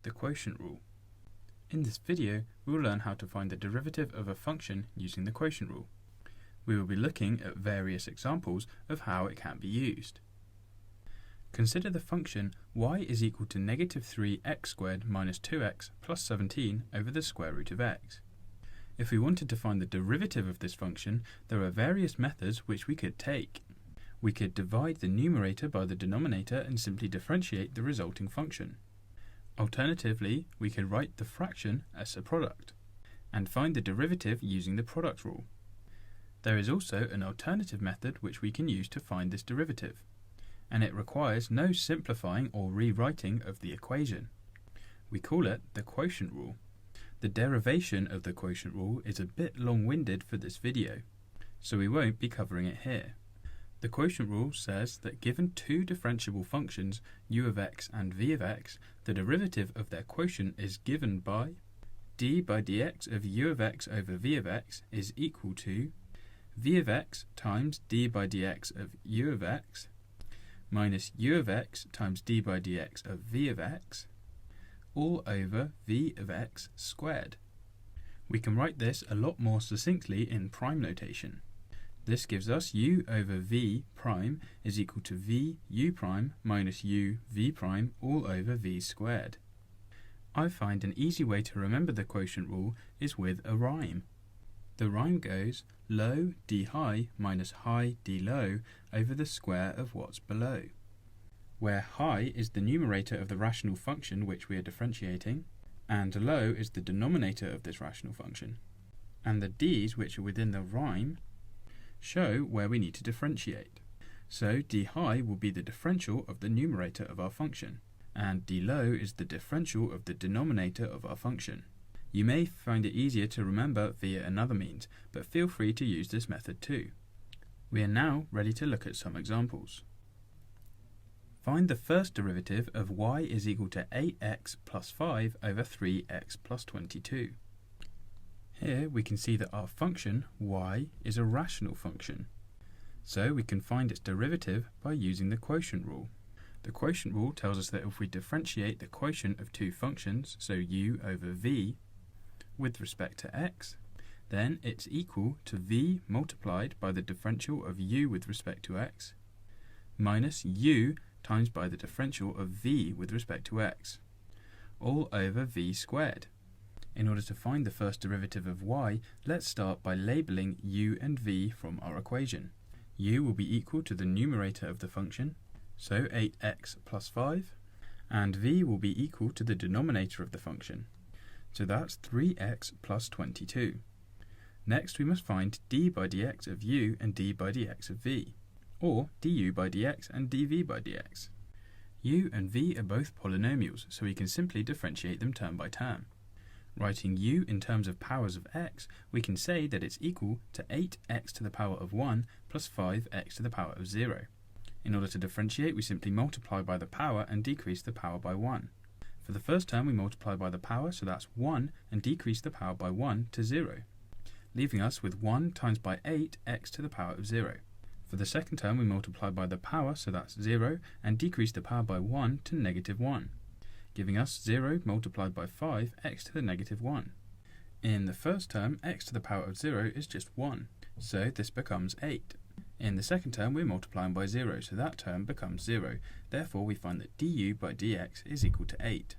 the quotient rule. In this video, we will learn how to find the derivative of a function using the quotient rule. We will be looking at various examples of how it can be used. Consider the function y is equal to negative 3x squared minus 2x plus 17 over the square root of x. If we wanted to find the derivative of this function, there are various methods which we could take. We could divide the numerator by the denominator and simply differentiate the resulting function. Alternatively, we could write the fraction as a product and find the derivative using the product rule. There is also an alternative method which we can use to find this derivative, and it requires no simplifying or rewriting of the equation. We call it the quotient rule. The derivation of the quotient rule is a bit long-winded for this video, so we won't be covering it here. The quotient rule says that given two differentiable functions, u of x and v of x, the derivative of their quotient is given by d by dx of u of x over v of x is equal to v of x times d by dx of u of x minus u of x times d by dx of v of x all over v of x squared. We can write this a lot more succinctly in prime notation. This gives us u over v prime is equal to v u prime minus u v prime all over v squared. I find an easy way to remember the quotient rule is with a rhyme. The rhyme goes low d high minus high d low over the square of what's below, where high is the numerator of the rational function which we are differentiating, and low is the denominator of this rational function. And the d's which are within the rhyme show where we need to differentiate. So d high will be the differential of the numerator of our function, and d low is the differential of the denominator of our function. You may find it easier to remember via another means, but feel free to use this method too. We are now ready to look at some examples. Find the first derivative of y is equal to 8x plus 5 over 3x plus 22. Here we can see that our function y is a rational function, so we can find its derivative by using the quotient rule. The quotient rule tells us that if we differentiate the quotient of two functions, so u over v, with respect to x, then it's equal to v multiplied by the differential of u with respect to x minus u times by the differential of v with respect to x, all over v squared. In order to find the first derivative of y, let's start by labelling u and v from our equation. U will be equal to the numerator of the function, so 8x plus 5, and v will be equal to the denominator of the function, so that's 3x plus 22. Next we must find d by dx of u and d by dx of v, or du by dx and dv by dx. U and v are both polynomials, so we can simply differentiate them term by term. Writing u in terms of powers of x, we can say that it's equal to 8x to the power of 1 plus 5x to the power of 0. In order to differentiate, we simply multiply by the power and decrease the power by 1. For the first term, we multiply by the power, so that's 1, and decrease the power by 1 to 0, leaving us with 1 times by 8x to the power of 0. For the second term, we multiply by the power, so that's 0, and decrease the power by 1 to negative 1. Giving us 0 multiplied by 5x to the negative 1. In the first term, x to the power of 0 is just 1, so this becomes 8. In the second term, we're multiplying by 0, so that term becomes 0. Therefore, we find that du by dx is equal to 8.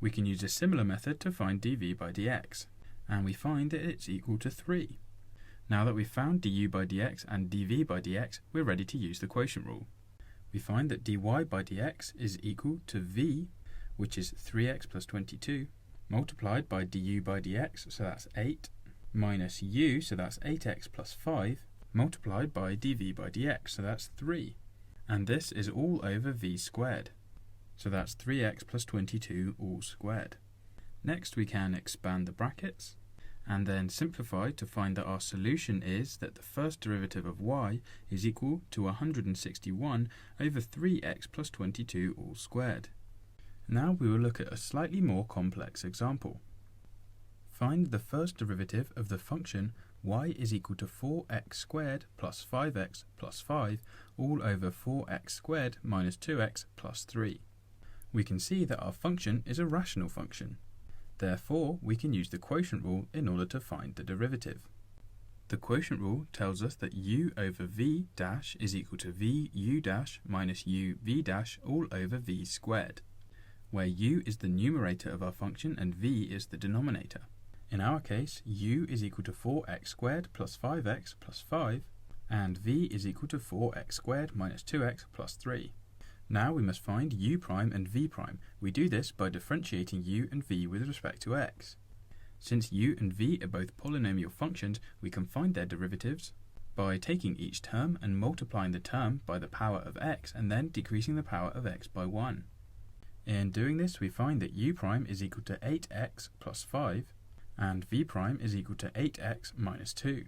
We can use a similar method to find dv by dx, and we find that it's equal to 3. Now that we've found du by dx and dv by dx, we're ready to use the quotient rule. We find that dy by dx is equal to v, which is 3x plus 22, multiplied by du by dx, so that's 8, minus u, so that's 8x plus 5, multiplied by dv by dx, so that's 3. And this is all over v squared, so that's 3x plus 22 all squared. Next we can expand the brackets, and then simplify to find that our solution is that the first derivative of y is equal to 161 over 3x plus 22 all squared. Now we will look at a slightly more complex example. Find the first derivative of the function y is equal to 4x squared plus 5x plus 5 all over 4x squared minus 2x plus 3. We can see that our function is a rational function. Therefore, we can use the quotient rule in order to find the derivative. The quotient rule tells us that u over v dash is equal to v u dash minus u v dash all over v squared, where u is the numerator of our function and v is the denominator. In our case, u is equal to 4x squared plus 5x plus 5, and v is equal to 4x squared minus 2x plus 3. Now we must find u prime and v prime. We do this by differentiating u and v with respect to x. Since u and v are both polynomial functions, we can find their derivatives by taking each term and multiplying the term by the power of x and then decreasing the power of x by 1. In doing this, we find that u prime is equal to 8x plus 5 and v prime is equal to 8x minus 2.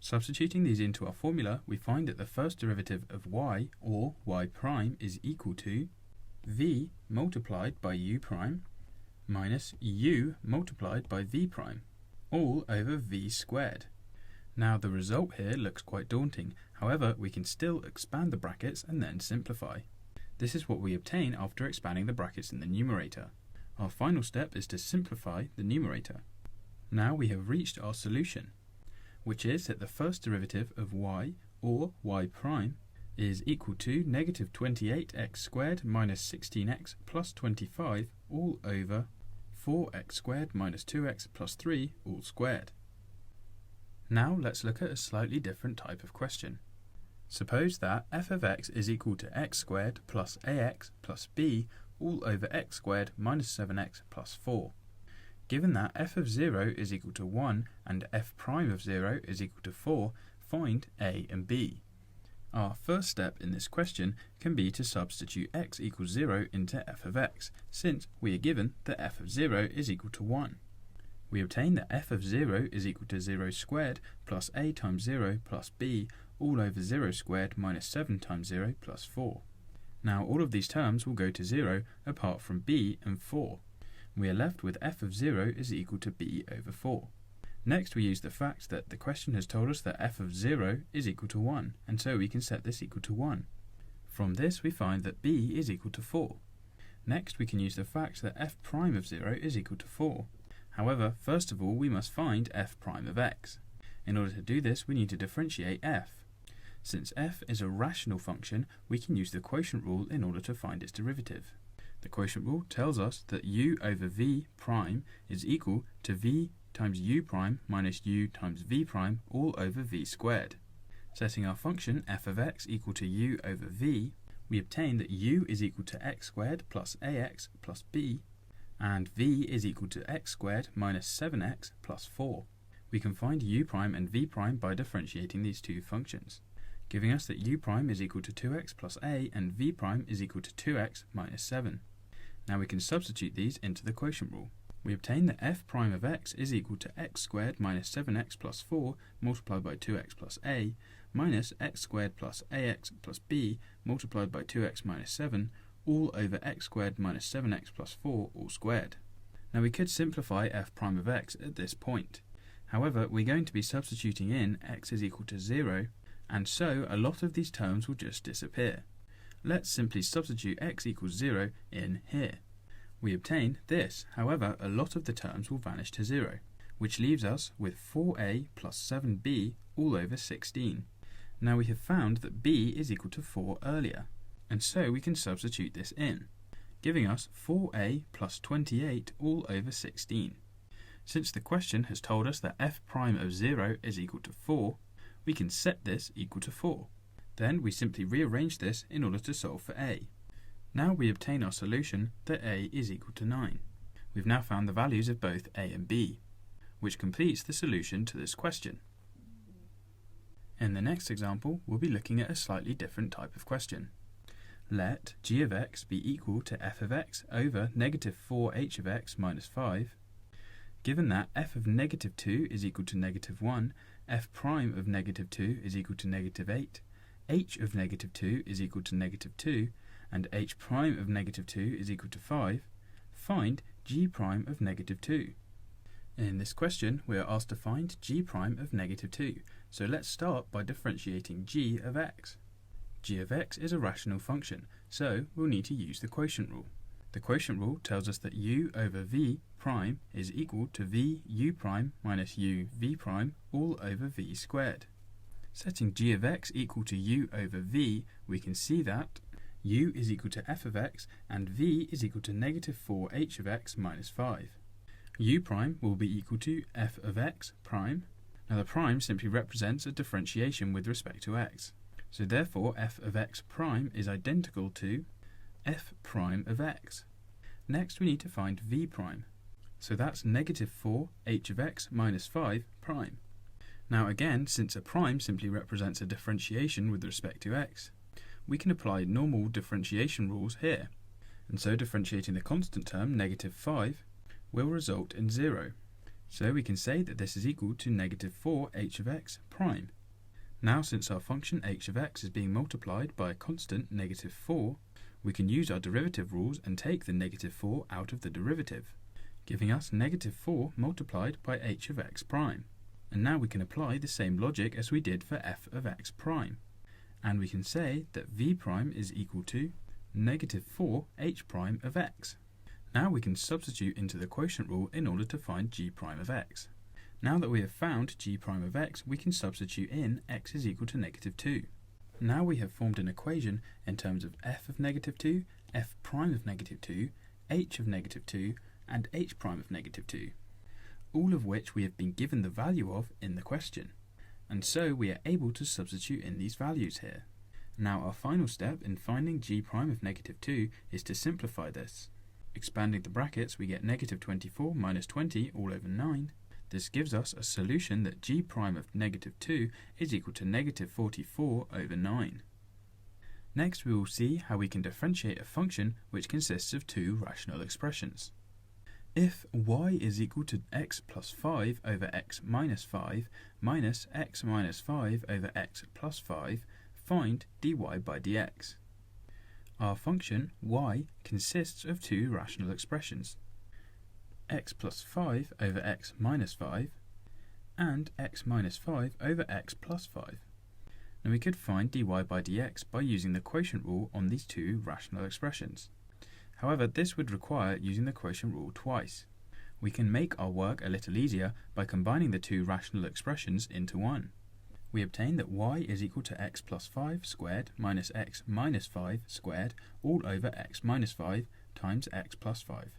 Substituting these into our formula, we find that the first derivative of y, or y prime, is equal to v multiplied by u prime minus u multiplied by v prime, all over v squared. Now the result here looks quite daunting, however we can still expand the brackets and then simplify. This is what we obtain after expanding the brackets in the numerator. Our final step is to simplify the numerator. Now we have reached our solution, which is that the first derivative of y, or y prime, is equal to negative 28x squared minus 16x plus 25 all over 4x squared minus 2x plus 3 all squared. Now let's look at a slightly different type of question. Suppose that f of x is equal to x squared plus ax plus b all over x squared minus 7x plus 4. Given that f of 0 is equal to 1 and f prime of 0 is equal to 4, find a and b. Our first step in this question can be to substitute x equals 0 into f of x, since we are given that f of 0 is equal to 1. We obtain that f of 0 is equal to 0 squared plus a times 0 plus b all over 0 squared minus 7 times 0 plus 4. Now all of these terms will go to 0 apart from b and 4. We are left with f of 0 is equal to b over 4. Next we use the fact that the question has told us that f of 0 is equal to 1, and so we can set this equal to 1. From this we find that b is equal to 4. Next we can use the fact that f prime of 0 is equal to 4. However, first of all we must find f prime of x. In order to do this we need to differentiate f. Since f is a rational function, we can use the quotient rule in order to find its derivative. The quotient rule tells us that u over v prime is equal to v times u prime minus u times v prime all over v squared. Setting our function f of x equal to u over v, we obtain that u is equal to x squared plus ax plus b, and v is equal to x squared minus 7x plus 4. We can find u prime and v prime by differentiating these two functions, giving us that u prime is equal to 2x plus a and v prime is equal to 2x minus 7. Now we can substitute these into the quotient rule. We obtain that f prime of x is equal to x squared minus 7x plus 4 multiplied by 2x plus a minus x squared plus ax plus b multiplied by 2x minus 7 all over x squared minus 7x plus 4 all squared. Now we could simplify f prime of x at this point. However, we're going to be substituting in x is equal to 0, and so a lot of these terms will just disappear. Let's simply substitute x equals 0 in here. We obtain this, however a lot of the terms will vanish to 0, which leaves us with 4a plus 7b all over 16. Now we have found that b is equal to 4 earlier, and so we can substitute this in, giving us 4a plus 28 all over 16. Since the question has told us that f prime of 0 is equal to 4, we can set this equal to 4. Then we simply rearrange this in order to solve for a. Now we obtain our solution that a is equal to 9. We've now found the values of both a and b, which completes the solution to this question. In the next example, we'll be looking at a slightly different type of question. Let g of x be equal to f of x over negative 4h of x minus 5. Given that f of negative 2 is equal to negative 1, f prime of negative 2 is equal to negative 8, h of negative 2 is equal to negative 2, and h prime of negative 2 is equal to 5, find g prime of negative 2. In this question, we are asked to find g prime of negative 2, so let's start by differentiating g of x. G of x is a rational function, so we'll need to use the quotient rule. The quotient rule tells us that u over v prime is equal to v u prime minus u v prime all over v squared. Setting g of x equal to u over v, we can see that u is equal to f of x and v is equal to negative 4h of x minus 5. U prime will be equal to f of x prime. Now the prime simply represents a differentiation with respect to x. So therefore f of x prime is identical to f prime of x. Next we need to find v prime. So that's negative 4h of x minus 5 prime. Now again, since a prime simply represents a differentiation with respect to x, we can apply normal differentiation rules here. And so differentiating the constant term, negative 5, will result in 0. So we can say that this is equal to negative 4h of x prime. Now since our function h of x is being multiplied by a constant negative 4, we can use our derivative rules and take the negative 4 out of the derivative, giving us negative 4 multiplied by h of x prime. And now we can apply the same logic as we did for f of x prime. And we can say that v prime is equal to negative 4h prime of x. Now we can substitute into the quotient rule in order to find g prime of x. Now that we have found g prime of x, we can substitute in x is equal to negative 2. Now we have formed an equation in terms of f of negative 2, f prime of negative 2, h of negative 2, and h prime of negative 2, all of which we have been given the value of in the question. And so we are able to substitute in these values here. Now our final step in finding g prime of negative 2 is to simplify this. Expanding the brackets, we get negative 24 minus 20 all over 9. This gives us a solution that g prime of negative 2 is equal to negative 44 over 9. Next we will see how we can differentiate a function which consists of two rational expressions. If y is equal to x plus 5 over x minus 5 minus x minus 5 over x plus 5, find dy by dx. Our function y consists of two rational expressions, x plus 5 over x minus 5 and x minus 5 over x plus 5. Now we could find dy by dx by using the quotient rule on these two rational expressions. However, this would require using the quotient rule twice. We can make our work a little easier by combining the two rational expressions into one. We obtain that y is equal to x plus 5 squared minus x minus 5 squared all over x minus 5 times x plus 5.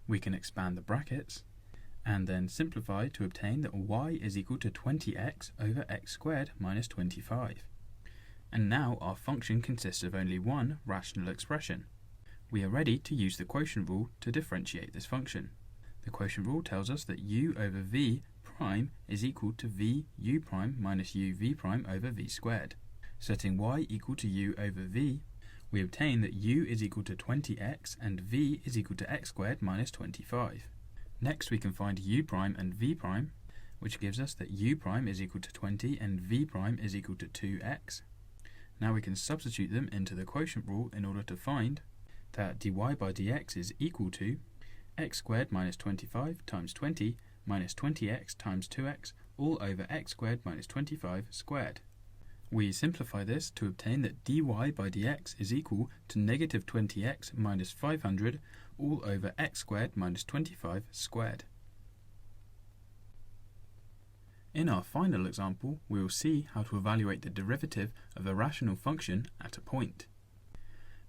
We can expand the brackets and then simplify to obtain that y is equal to 20x over x squared minus 25. And now our function consists of only one rational expression. We are ready to use the quotient rule to differentiate this function. The quotient rule tells us that u over v prime is equal to v u prime minus u v prime over v squared. Setting y equal to u over v, we obtain that u is equal to 20x and v is equal to x squared minus 25. Next we can find u prime and v prime, which gives us that u prime is equal to 20 and v prime is equal to 2x. Now we can substitute them into the quotient rule in order to find that dy by dx is equal to x squared minus 25 times 20 minus 20x times 2x all over x squared minus 25 squared. We simplify this to obtain that dy by dx is equal to negative 20x minus 500 all over x squared minus 25 squared. In our final example, we will see how to evaluate the derivative of a rational function at a point.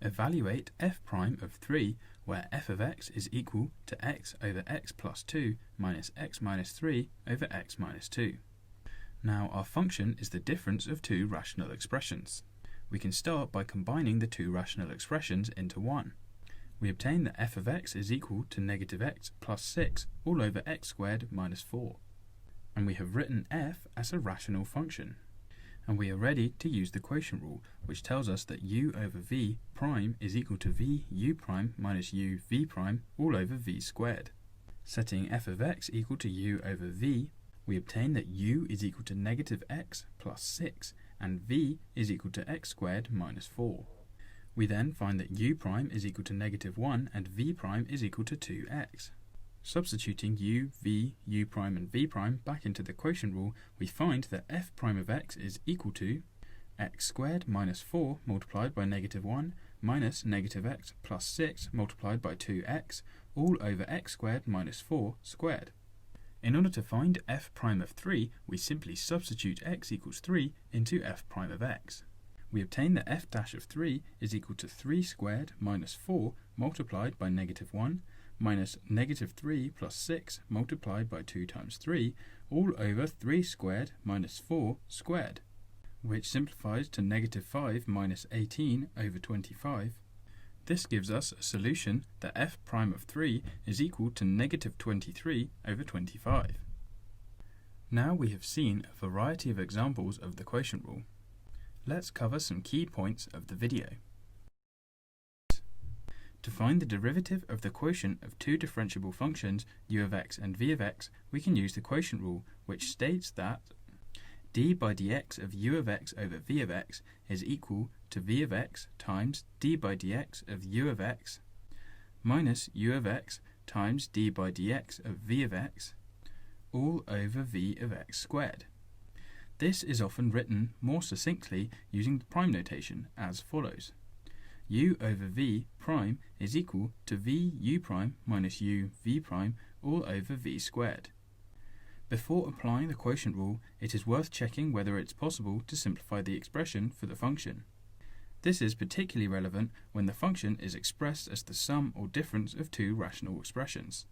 Evaluate f prime of 3, where f of x is equal to x over x plus 2 minus x minus 3 over x minus 2. Now our function is the difference of two rational expressions. We can start by combining the two rational expressions into one. We obtain that f of x is equal to negative x plus 6 all over x squared minus 4. And we have written f as a rational function. And we are ready to use the quotient rule, which tells us that u over v prime is equal to v u prime minus u v prime all over v squared. Setting f of x equal to u over v, we obtain that u is equal to negative x plus 6 and v is equal to x squared minus 4. We then find that u prime is equal to negative 1 and v prime is equal to 2x. Substituting u, v, u prime and v prime back into the quotient rule, we find that f prime of x is equal to x squared minus 4 multiplied by negative 1 minus negative x plus 6 multiplied by 2x all over x squared minus 4 squared. In order to find f prime of 3, we simply substitute x equals 3 into f prime of x. We obtain that f dash of 3 is equal to 3 squared minus 4 multiplied by negative 1 minus negative 3 plus 6 multiplied by 2 times 3 all over 3 squared minus 4 squared, which simplifies to negative 5 minus 18 over 25. This gives us a solution that f prime of 3 is equal to negative 23 over 25. Now we have seen a variety of examples of the quotient rule. Let's cover some key points of the video. To find the derivative of the quotient of two differentiable functions u of x and v of x, we can use the quotient rule, which states that d by dx of u of x over v of x is equal to v of x times d by dx of u of x minus u of x times d by dx of v of x all over v of x squared. This is often written more succinctly using the prime notation as follows. U over v prime is equal to v u prime minus u v prime all over v squared. Before applying the quotient rule, it is worth checking whether it's possible to simplify the expression for the function. This is particularly relevant when the function is expressed as the sum or difference of two rational expressions.